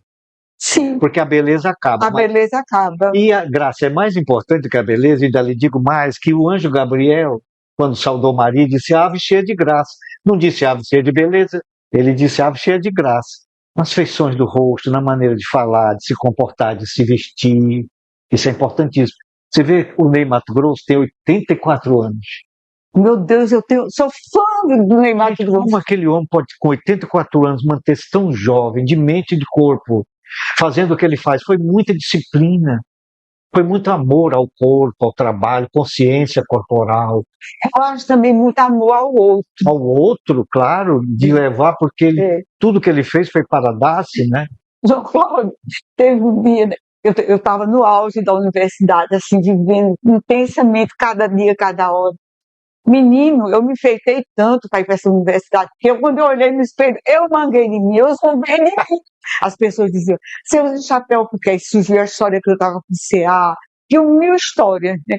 Sim. Porque a beleza acaba. A beleza acaba. E a graça é mais importante do que a beleza, e ainda lhe digo mais, que o anjo Gabriel, quando saudou Maria, disse ave cheia de graça. Não disse ave cheia de beleza, ele disse ave cheia de graça. Nas feições do rosto, na maneira de falar, de se comportar, de se vestir. Isso é importantíssimo. Você vê, o Ney Matogrosso tem 84 anos. Meu Deus, sou fã do Ney Matogrosso. Como aquele homem pode, com 84 anos, manter-se tão jovem, de mente e de corpo, fazendo o que ele faz? Foi muita disciplina, foi muito amor ao corpo, ao trabalho, consciência corporal. Eu acho também muito amor ao outro. Ao outro, claro, de levar, porque tudo que ele fez foi para dar-se, né? João Cláudio, teve um dia, eu estava no auge da universidade, assim, vivendo intensamente cada dia, cada hora. Menino, eu me enfeitei tanto para ir para essa universidade, que quando eu olhei no espelho, eu manguei de mim, eu zombei de mim. As pessoas diziam, você usa chapéu porque isso viu a história que eu estava com CA, e mil histórias, né?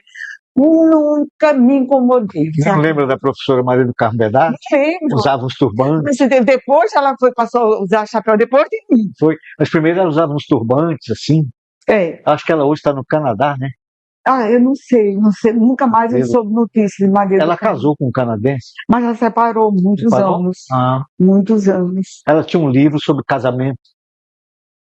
Nunca me incomodei. Não lembra da professora Maria do Carmo Bedar? Lembro. Usava uns turbantes. Mas depois ela passou a usar chapéu depois de mim. Foi. Mas primeiro ela usava uns turbantes, assim. Acho que ela hoje está no Canadá, né? Eu não sei, nunca mais eu soube notícias de Maria do Carmo. Ela casou com um canadense? Mas ela separou muitos anos. Muitos anos. Ela tinha um livro sobre casamento,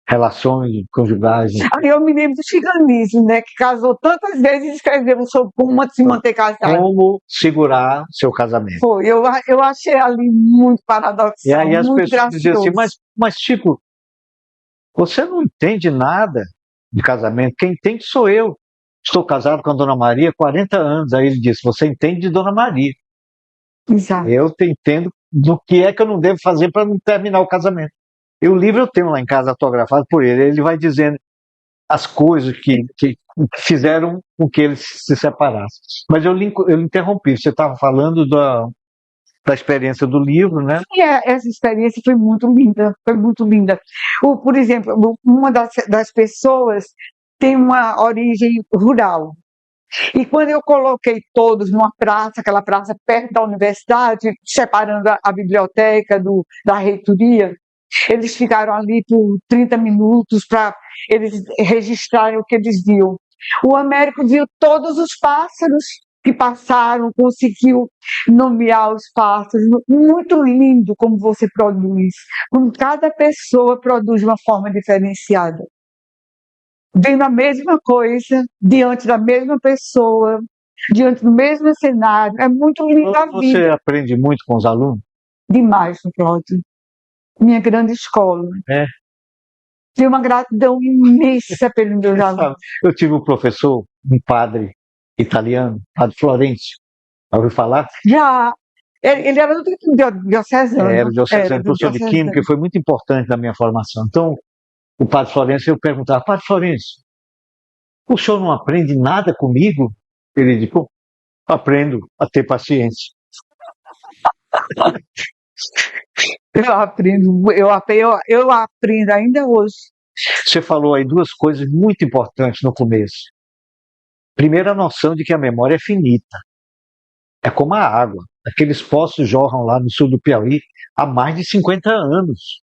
relações conjugais. Eu me lembro do Chiganismo, né? Que casou tantas vezes e escreveu sobre como se manter casado. Como segurar seu casamento. Foi, eu achei ali muito paradoxal. E aí as muito pessoas diziam assim, gracioso. mas Chico, você não entende nada de casamento, quem entende sou eu. Estou casado com a Dona Maria há 40 anos. Aí ele disse, você entende de Dona Maria. Exato. Eu entendo do que é que eu não devo fazer para não terminar o casamento. E o livro eu tenho lá em casa autografado por ele. Ele vai dizendo, as coisas que fizeram com que eles se separassem. Mas eu interrompi, você estava falando da experiência do livro, né? E essa experiência foi muito linda, foi muito linda. Por exemplo, uma das pessoas tem uma origem rural. E quando eu coloquei todos numa praça, aquela praça perto da universidade, separando a biblioteca da reitoria, eles ficaram ali por 30 minutos para eles registrarem o que eles viam. O Américo viu todos os pássaros que passaram, conseguiu nomear os pássaros. Muito lindo como você produz, como cada pessoa produz de uma forma diferenciada. Vendo a mesma coisa, diante da mesma pessoa, diante do mesmo cenário. É muito lindo a Você vida. aprende muito com os alunos? Demais, Cláudio. Minha grande escola. É. Tenho uma gratidão imensa pelos meus alunos. Eu tive um professor, um padre italiano, padre Florencio. Ouviu falar? Já, ele era do diocesano. Era o diocesano, do professor de diocesano. química, e foi muito importante na minha formação. Então, o padre Florencio, eu perguntava, padre Florencio, o senhor não aprende nada comigo? Ele disse, pô, aprendo a ter paciência. Eu aprendo ainda hoje. Você falou aí duas coisas muito importantes no começo. Primeiro, a noção de que a memória é finita. É como a água. Aqueles poços jorram lá no sul do Piauí há mais de 50 anos.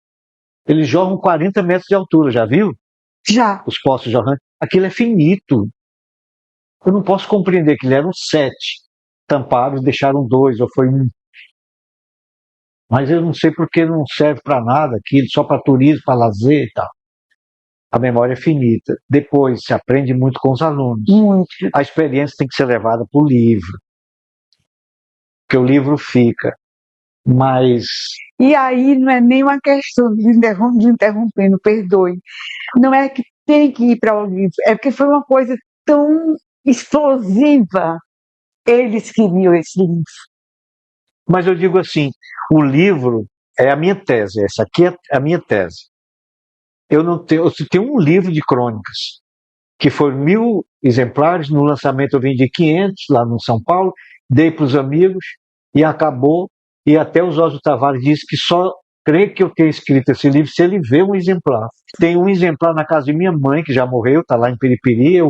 Eles jorram 40 metros de altura, já viu? Já. Os poços jorrando. Aquilo é finito. Eu não posso compreender que eram 7 tampados, deixaram 2, ou foi 1. Mas eu não sei porque não serve para nada aquilo, só para turismo, para lazer e tal. A memória é finita. Depois, se aprende muito com os alunos. Muito. A experiência tem que ser levada para o livro. Porque o livro fica. Mas. E aí não é nem uma questão de interrompendo, perdoe. Não é que tem que ir para o livro, é porque foi uma coisa tão explosiva. Eles queriam esse livro. Mas eu digo assim, o livro é a minha tese, essa aqui é a minha tese. Eu tenho um livro de crônicas, que foi 1.000 exemplares, no lançamento eu vendi 500 lá no São Paulo, dei para os amigos e acabou, e até o Oswaldo Tavares disse que só crê que eu tenha escrito esse livro se ele vê um exemplar. Tem um exemplar na casa de minha mãe, que já morreu, está lá em Periperi.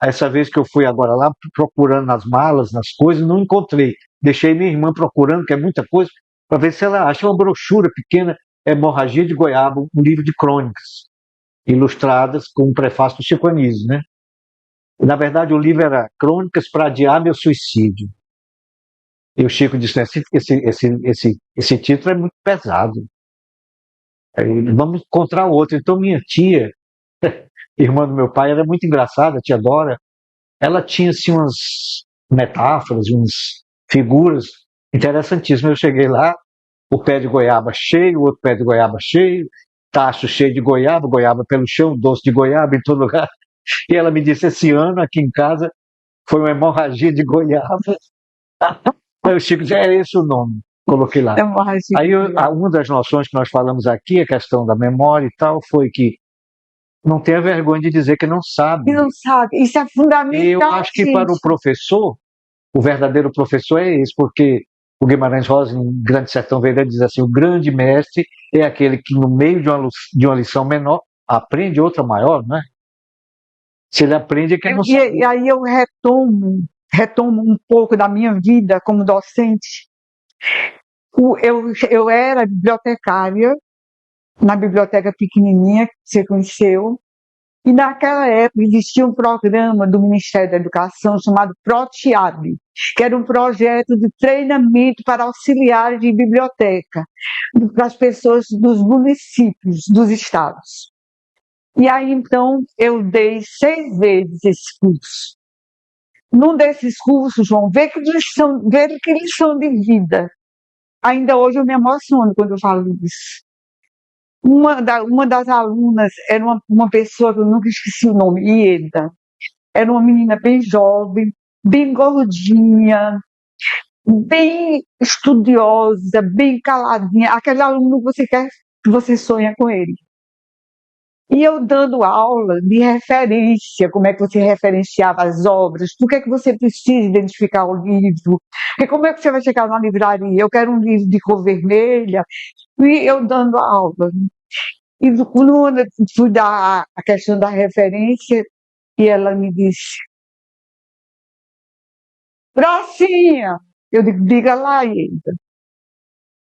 Essa vez que eu fui agora lá, procurando nas malas, nas coisas, não encontrei. Deixei minha irmã procurando, que é muita coisa, para ver se ela acha uma brochura pequena, Hemorragia de Goiaba, um livro de crônicas, ilustradas com um prefácio do Chico Anísio, né? Na verdade, o livro era Crônicas para Adiar Meu Suicídio. E o Chico disse, esse título é muito pesado. Vamos encontrar outro. Então, minha tia, irmã do meu pai, era muito engraçada, a tia Dora. Ela tinha assim, umas metáforas, umas figuras interessantíssimas. Eu cheguei lá, o pé de goiaba cheio, o outro pé de goiaba cheio, tacho cheio de goiaba, goiaba pelo chão, doce de goiaba em todo lugar. E ela me disse, esse ano aqui em casa foi uma hemorragia de goiaba. Aí o Chico disse, é esse o nome. Coloquei lá. Aí uma das noções que nós falamos aqui, a questão da memória e tal, foi que não tenha vergonha de dizer que não sabe. Que não sabe, isso é fundamental. Eu acho que gente, para o professor, o verdadeiro professor é esse, porque o Guimarães Rosa, em Grande Sertão Veredas, diz assim, o grande mestre é aquele que no meio de uma lição menor aprende outra maior, não é? Se ele aprende é que ele não sabe. E aí eu retomo um pouco da minha vida como docente. Eu era bibliotecária na biblioteca pequenininha que você conheceu, e naquela época existia um programa do Ministério da Educação chamado ProTiab, que era um projeto de treinamento para auxiliares de biblioteca para as pessoas dos municípios, dos estados. E aí, então, eu dei 6 vezes esse curso. Num desses cursos, João, vê que lição de vida. Ainda hoje eu me emociono quando eu falo disso. Uma das alunas era uma pessoa que eu nunca esqueci o nome, Ieda. Era uma menina bem jovem, bem gordinha, bem estudiosa, bem caladinha. Aquele aluno que você quer, que você sonha com ele. E eu dando aula de referência, como é que você referenciava as obras, por que é que você precisa identificar o livro, porque como é que você vai chegar na livraria, eu quero um livro de cor vermelha, e eu dando aula. E quando eu fui dar a questão da referência, e ela me disse, Gracinha, eu digo, diga lá, Ieda,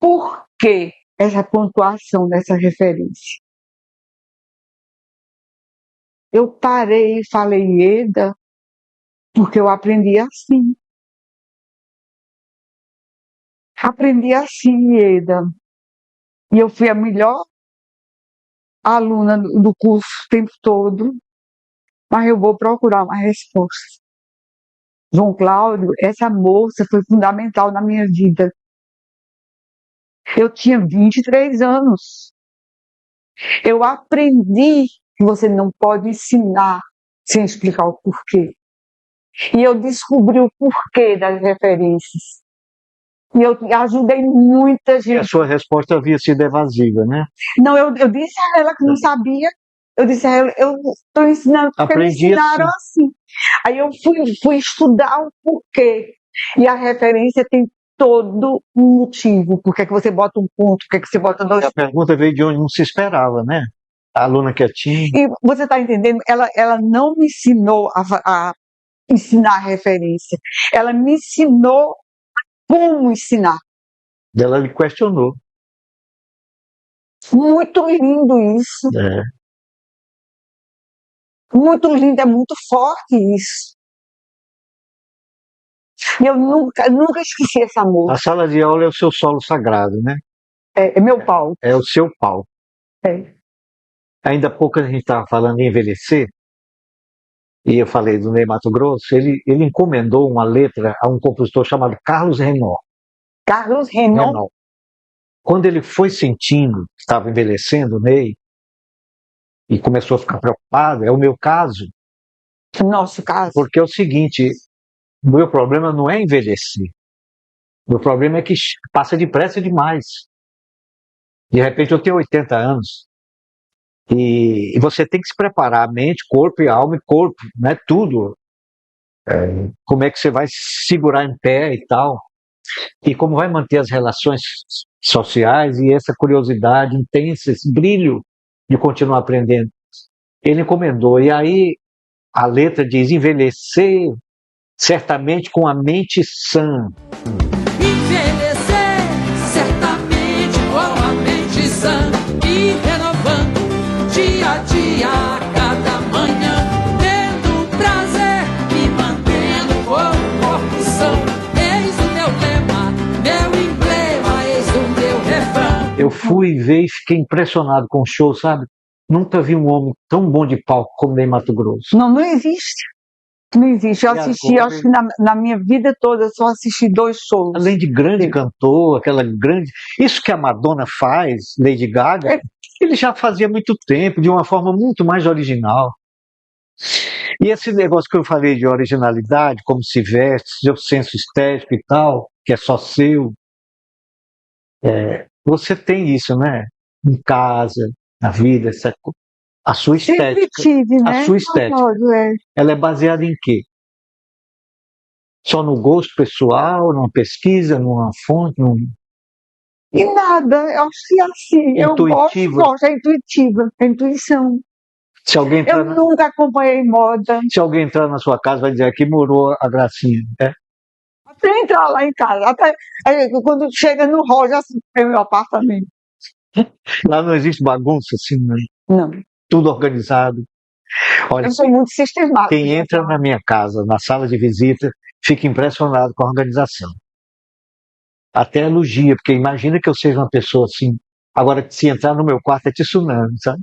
por que essa pontuação dessa referência? Eu parei e falei, Ieda, porque eu aprendi assim. Aprendi assim, Ieda. E eu fui a melhor aluna do curso o tempo todo, mas eu vou procurar uma resposta. João Cláudio, essa moça foi fundamental na minha vida. Eu tinha 23 anos. Eu aprendi que você não pode ensinar sem explicar o porquê. E eu descobri o porquê das referências. E eu ajudei muita E a gente. sua resposta havia sido evasiva, né? Não, eu disse a ela que não sabia. Eu disse a ela, eu estou ensinando porque me Aprendi ensinaram assim. Aí eu fui estudar o porquê. E a referência tem todo um motivo. Por que é que você bota um ponto? Por que é que você bota dois A pergunta veio de onde não se esperava, né? A aluna quietinha. E você está entendendo? Ela não me ensinou a ensinar referência. Ela me ensinou como ensinar. Ela lhe questionou. Muito lindo isso. É. Muito lindo, é muito forte isso. E eu nunca esqueci essa A moça. sala de aula é o seu solo sagrado, né? É meu pau. É o seu pau. É. Ainda há pouco a gente estava falando em envelhecer, e eu falei do Ney Matogrosso, ele encomendou uma letra a um compositor chamado Carlos Renaud. Carlos Renaud. Quando ele foi sentindo que estava envelhecendo, o Ney, e começou a ficar preocupado, é o meu caso, Nosso caso. porque é o seguinte, o meu problema não é envelhecer. O meu problema é que passa depressa demais. De repente eu tenho 80 anos. E você tem que se preparar, mente, corpo e alma e corpo, né? Tudo. Como é que você vai se segurar em pé e tal. E como vai manter as relações sociais e essa curiosidade intensa, esse brilho de continuar aprendendo. Ele encomendou. E aí a letra diz: envelhecer certamente com a mente sã. Envelhecer certamente com a mente sã e renovando dia a dia, a cada manhã, tendo prazer e mantendo com o corpo são. Eis o meu lema, meu emblema, eis o meu refrão. Eu fui ver e fiquei impressionado com o show, sabe? Nunca vi um homem tão bom de palco como Ney Matogrosso. Não existe. Não existe. Eu assisti, acho que na minha vida toda, eu só assisti 2 shows. Além de grande cantor, aquela grande. Isso que a Madonna faz, Lady Gaga, ele já fazia há muito tempo, de uma forma muito mais original. E esse negócio que eu falei de originalidade, como se veste, seu senso estético e tal, que é só seu. Você tem isso, né? Em casa, na vida, a sua estética. Sempre tive, né? A sua estética. Ela é baseada em quê? Só no gosto pessoal, numa pesquisa, numa fonte? E nada, eu acho que é assim. Eu gosto, é intuitiva, é intuição. Se alguém entrar nunca acompanhei moda. Se alguém entrar na sua casa, vai dizer: aqui morou a Gracinha. Até entrar lá em casa, até quando chega no hall, já é meu apartamento. Lá não existe bagunça assim, né? Não. Tudo organizado. Olha, eu sou muito sistemática. Quem entra na minha casa, na sala de visita, fica impressionado com a organização. Até elogia, porque imagina que eu seja uma pessoa assim. Agora, se entrar no meu quarto, é tsunami, sabe?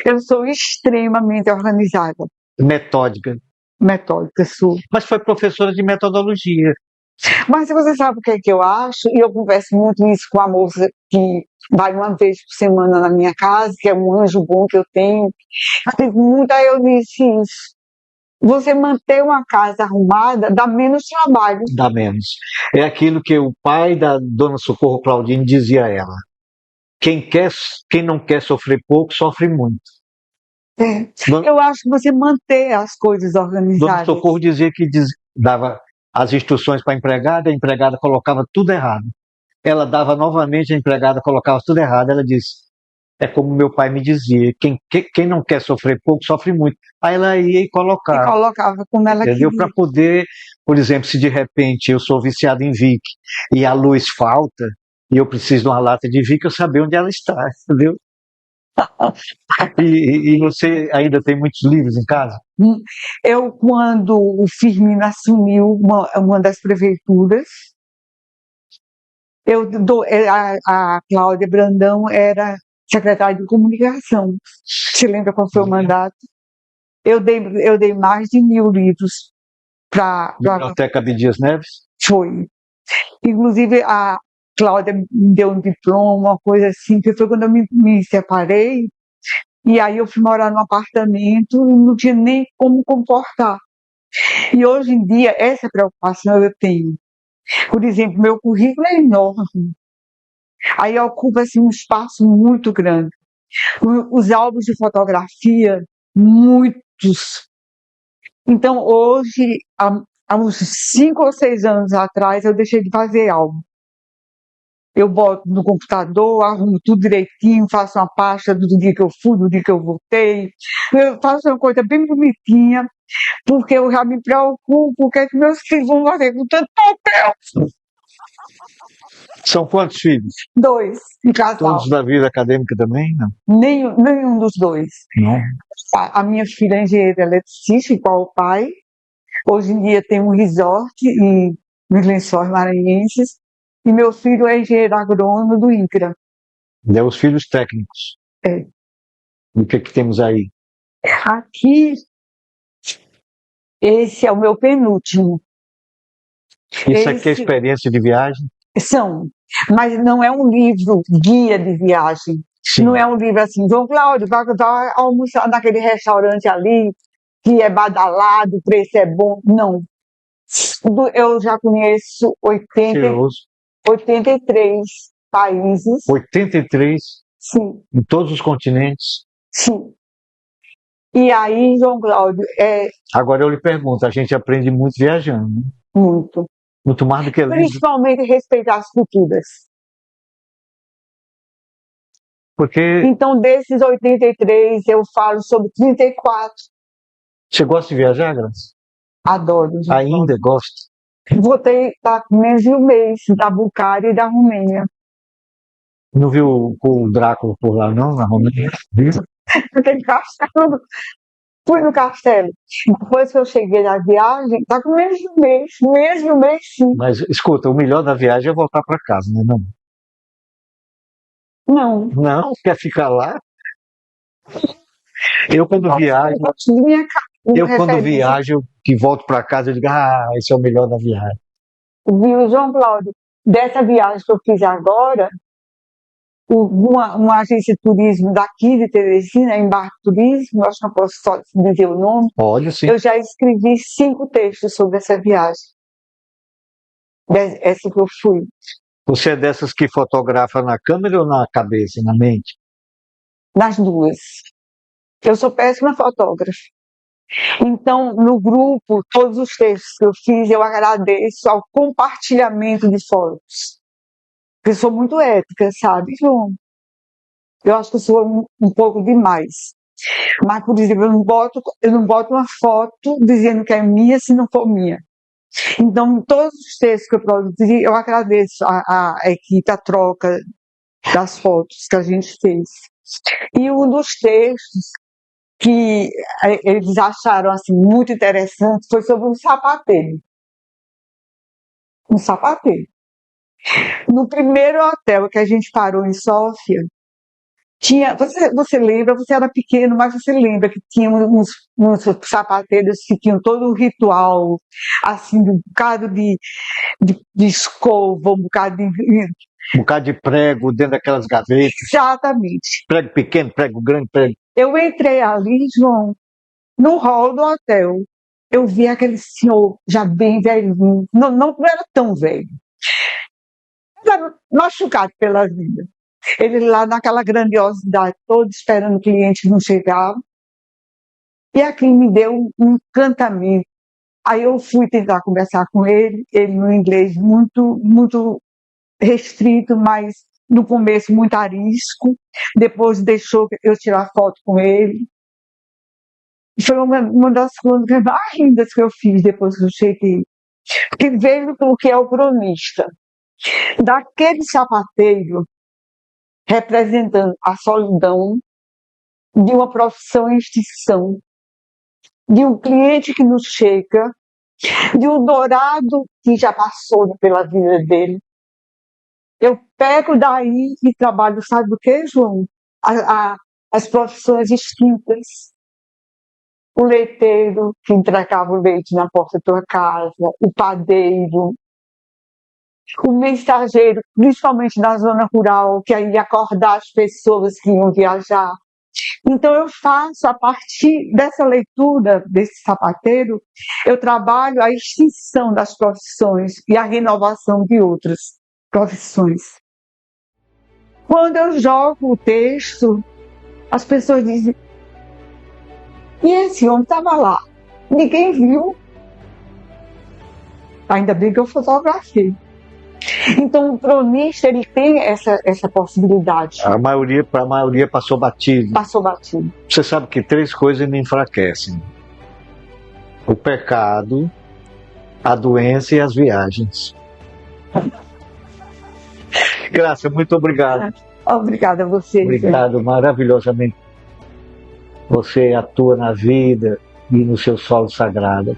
Eu sou extremamente organizada. Metódica, sou. Mas foi professora de metodologia. Mas você sabe o que é que eu acho? E eu converso muito isso com a moça que vai uma vez por semana na minha casa, que é um anjo bom que eu tenho. Eu disse isso. Você manter uma casa arrumada dá menos trabalho. Dá menos. É aquilo que o pai da dona Socorro Claudine dizia a ela: quem não quer sofrer pouco, sofre muito. Eu acho que você manter as coisas Dona organizadas. Socorro dizia que dava as instruções para a empregada colocava tudo errado. Ela dava novamente, a empregada colocava tudo errado. Ela disse, é como meu pai me dizia, quem não quer sofrer pouco, sofre muito. Aí ela ia e E colocava, colocava como ela entendeu? queria. Para poder, por exemplo, se de repente eu sou viciado em Vick e a luz falta, e eu preciso de uma lata de Vick, eu saber onde ela está, entendeu? E você ainda tem muitos livros em casa? Eu, quando o Firmino assumiu uma das prefeituras, a Cláudia Brandão era secretária de comunicação. Você lembra qual foi o mandato? Eu dei mais de 1.000 livros para. Biblioteca Abdias Neves? Foi. Inclusive, a Cláudia me deu um diploma, uma coisa assim, que foi quando eu me separei. E aí eu fui morar num apartamento e não tinha nem como comportar. E hoje em dia, essa preocupação eu tenho. Por exemplo, meu currículo é enorme. Aí ocupa assim, um espaço muito grande. Os álbuns de fotografia, muitos. Então, hoje, há uns 5 ou 6 anos atrás, eu deixei de fazer álbum. Eu boto no computador, arrumo tudo direitinho, faço uma pasta do dia que eu fui, do dia que eu voltei. Eu faço uma coisa bem bonitinha, porque eu já me preocupo, o que é que meus filhos vão fazer com tanto papel? São quantos filhos? 2, um casal. Todos da vida acadêmica também? Não. Nenhum dos 2. Não. A minha filha é engenheira eletricista, igual o pai. Hoje em dia tem um resort nos Lençóis Maranhenses. E meu filho é engenheiro agrônomo do INCRA. Deu os filhos técnicos. É. O que temos aí? Aqui, esse é o meu penúltimo. Isso aqui é experiência de viagem? São, mas não é um livro guia de viagem. Sim. Não é um livro assim, João Cláudio, vai almoçar naquele restaurante ali, que é badalado, o preço é bom. Não. Eu já conheço 83 países. 83? Sim. Em todos os continentes? Sim. E aí, João Cláudio, Agora eu lhe pergunto, a gente aprende muito viajando, né? Muito. Muito mais do que livro. Principalmente respeitar as culturas. Porque Então, desses 83, eu falo sobre 34. você gosta de viajar, Graça? Adoro. João Ainda gosta? Voltei há menos de um mês, da Bulgária e da Romênia. Não viu o Drácula por lá, não, na Romênia? Aquele castelo. Fui no castelo. Depois que eu cheguei da viagem, está com menos de um mês sim. Mas, escuta, o melhor da viagem é voltar para casa, né? Não? Não. Não, quer ficar lá? Eu quando viajo, que volto para casa, eu digo, esse é o melhor da viagem. Viu, João Cláudio? Dessa viagem que eu fiz agora, uma agência de turismo daqui de Teresina, Embarque Turismo, acho que não posso só dizer o nome. Olha, sim. Eu já escrevi 5 textos sobre essa viagem. Essa que eu fui. Você é dessas que fotografa na câmera ou na cabeça, na mente? Nas duas. Eu sou péssima fotógrafa. Então, no grupo, todos os textos que eu fiz, eu agradeço ao compartilhamento de fotos. Porque eu sou muito ética, sabe, João? Eu acho que eu sou um pouco demais. Mas, por exemplo, eu não boto uma foto dizendo que é minha se não for minha. Então, todos os textos que eu produzi, eu agradeço a equipe, a troca das fotos que a gente fez. E um dos textos que eles acharam assim, muito interessante foi sobre um sapateiro. Um sapateiro. No primeiro hotel que a gente parou em Sófia, tinha, você lembra, você era pequeno, mas você lembra que tinha uns sapateiros que tinham todo um ritual, assim, um bocado de escova, um bocado de prego dentro daquelas gavetas. Exatamente. Prego pequeno, prego grande, prego. Eu entrei ali, João, no hall do hotel. Eu vi aquele senhor já bem velhinho, não era tão velho. Era machucado pela vida. Ele lá naquela grandiosidade, todo esperando o cliente não chegar. E aquilo me deu um encantamento. Aí eu fui tentar conversar com ele no inglês muito restrito, mas no começo muito arisco. Depois deixou eu tirar foto com ele. Foi uma das coisas mais lindas que eu fiz depois que eu cheguei. Que veio o que é o cronista. Daquele sapateiro representando a solidão de uma profissão em extinção, de um cliente que nos chega, de um dourado que já passou pela vida dele. Eu pego daí e trabalho, sabe o que, João? As profissões extintas. O leiteiro que entregava o leite na porta da tua casa, o padeiro, o mensageiro, principalmente na zona rural, que ia acordar as pessoas que iam viajar. Então eu faço, a partir dessa leitura desse sapateiro, eu trabalho a extinção das profissões e a renovação de outras profissões. Quando eu jogo o texto, as pessoas dizem: e esse homem estava lá, ninguém viu. Ainda bem que eu fotografei. Então o cronista ele tem essa possibilidade. Para a maioria passou batido. Passou batido. Você sabe que 3 coisas me enfraquecem: o pecado, a doença e as viagens. Graça, muito obrigado. Obrigada a você. Obrigado, maravilhosamente. Você atua na vida e no seu solo sagrado.